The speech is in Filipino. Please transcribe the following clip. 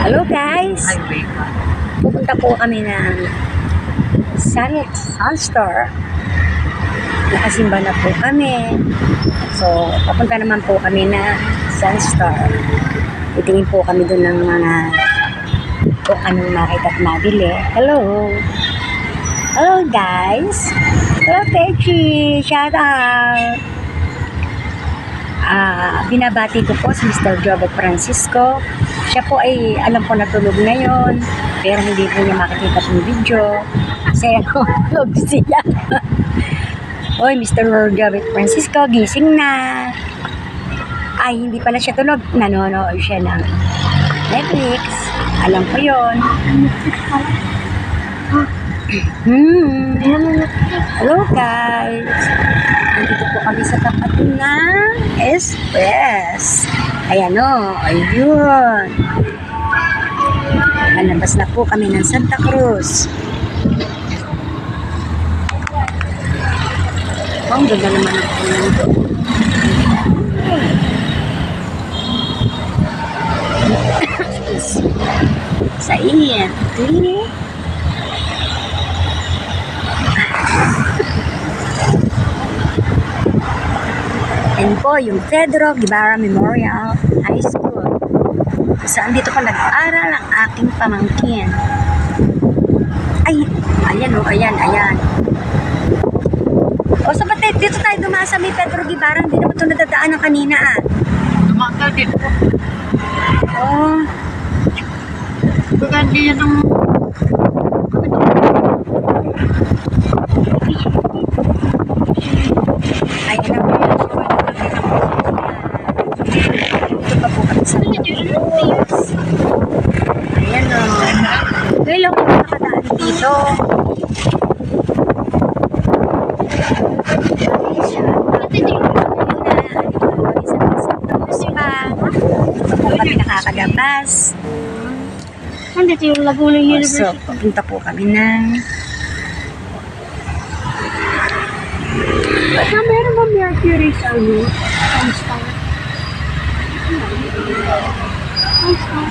Hello guys! Pupunta po kami ng Sunstar. Nakasimba na po kami. So, papunta naman po kami na Sunstar. Titingin po kami doon ng mga kung anong makita at mabili. Hello! Hello guys! Hello Techi! Shout out! Binabati ko po si Mr. Jobet Francisco. Siya po ay alam ko natulog ngayon, pero hindi po niya makikita yung video kasi natulog siya. Oy, Mr. Jobet Francisco, gising na. Ay, hindi pala siya tulog, nanonood siya ng Netflix. Alam ko yun. Hello guys, nandito po kami sa tapat ng Express. Ayan o, ayun. Malabas na po kami ng Santa Cruz. Ang ganda naman ang punan ko. Sa inyo, clean. Yan po yung Pedro Guevara Memorial High School. Saan dito pa nag-aaral ang aking pamangkin. Ay, ayan o, ayan. O, sa ba't dito tayo dumaan sa may Pedro Guevara? Hindi naman ito nadadaan ng kanina Dumaan tayo dito. Oh. Baka hindi yan ang... Ayan na po. Ito pa po kami sa Pilipinas. Ayan o. Ngayon lang po nakadaan dito. Kami nakakadabas. Nandito yung Laguna University. So, papunta po kami ng Meron ba Mercury sa ano? Sunstar. Sunstar.